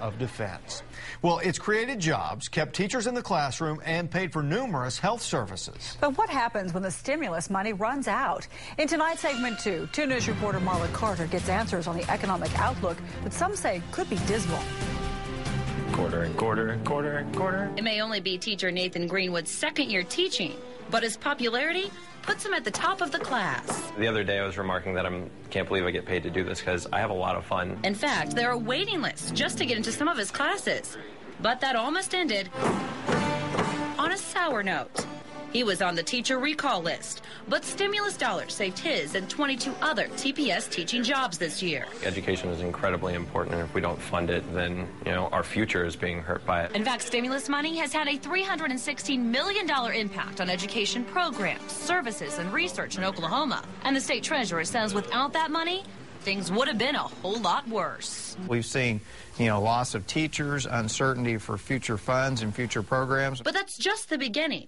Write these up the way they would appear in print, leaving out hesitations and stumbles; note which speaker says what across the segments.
Speaker 1: of Defense. Well, it's created jobs, kept teachers in the classroom, and paid for numerous health services.
Speaker 2: But what happens when the stimulus money runs out? In tonight's segment 2, 2 News reporter Marla Carter gets answers on the economic outlook that some say could be dismal.
Speaker 3: Quarter and quarter and quarter and quarter.
Speaker 4: It may only be teacher Nathan Greenwood's second year teaching, but his popularity puts him at the top of the class.
Speaker 3: The other day I was remarking that I can't believe I get paid to do this because I have a lot of fun.
Speaker 4: In fact, there are waiting lists just to get into some of his classes. But that almost ended on a sour note. He was on the teacher recall list, but stimulus dollars saved his and 22 other TPS teaching jobs this year.
Speaker 3: Education is incredibly important, and if we don't fund it, then, our future is being hurt by it.
Speaker 4: In fact, stimulus money has had a $316 million impact on education programs, services, and research in Oklahoma. And the state treasurer says without that money, things would have been a whole lot worse.
Speaker 5: We've seen, loss of teachers, uncertainty for future funds and future programs.
Speaker 4: But that's just the beginning.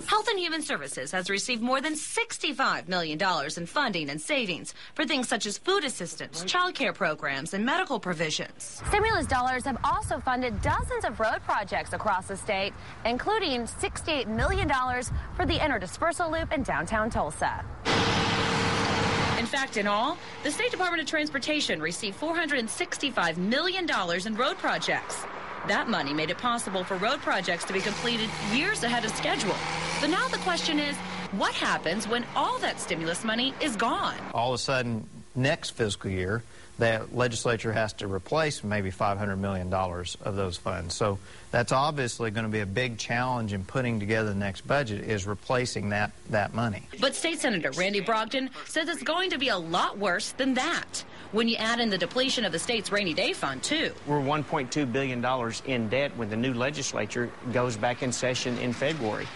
Speaker 4: Health and Human Services has received more than $65 million in funding and savings for things such as food assistance, child care programs, and medical provisions.
Speaker 6: Stimulus dollars have also funded dozens of road projects across the state, including $68 million for the interdispersal loop in downtown Tulsa.
Speaker 4: In fact, in all, the State Department of Transportation received $465 million in road projects. That money made it possible for road projects to be completed years ahead of schedule. But now the question is, what happens when all that stimulus money is gone?
Speaker 5: All of a sudden, next fiscal year, the legislature has to replace maybe $500 million of those funds. So that's obviously going to be a big challenge in putting together the next budget, is replacing that money.
Speaker 4: But State Senator Randy Brogdon says it's going to be a lot worse than that when you add in the depletion of the state's rainy day fund, too.
Speaker 7: We're $1.2 billion in debt when the new legislature goes back in session in February.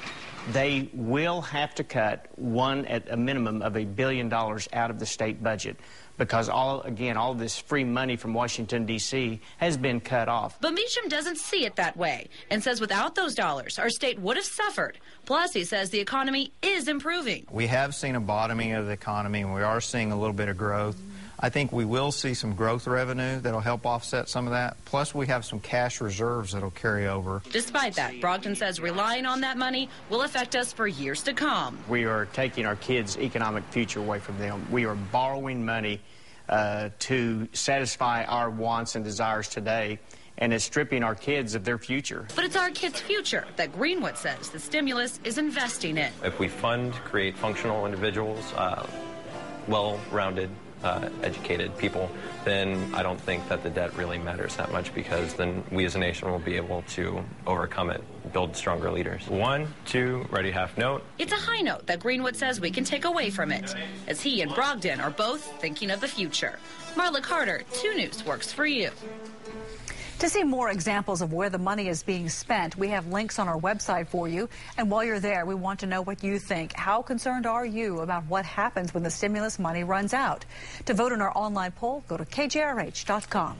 Speaker 7: They will have to cut at a minimum of $1 billion out of the state budget, because all of this free money from Washington, D.C. has been cut off.
Speaker 4: But Meacham doesn't see it that way and says without those dollars, our state would have suffered. Plus, he says the economy is improving.
Speaker 5: We have seen a bottoming of the economy, and we are seeing a little bit of growth. I think we will see some growth revenue that'll help offset some of that. Plus, we have some cash reserves that'll carry over.
Speaker 4: Despite that, Brogdon says relying on that money will affect us for years to come.
Speaker 7: We are taking our kids' economic future away from them. We are borrowing money to satisfy our wants and desires today, and it's stripping our kids of their future.
Speaker 4: But it's our kids' future that Greenwood says the stimulus is investing in.
Speaker 3: If we create functional individuals, well-rounded, educated people, then I don't think that the debt really matters that much, because then we as a nation will be able to overcome it, build stronger leaders. 1, 2, ready, half note.
Speaker 4: It's a high note that Greenwood says we can take away from it, as he and Brogdon are both thinking of the future. Marla Carter, 2 News works for you.
Speaker 2: To see more examples of where the money is being spent, we have links on our website for you. And while you're there, we want to know what you think. How concerned are you about what happens when the stimulus money runs out? To vote in our online poll, go to KJRH.com.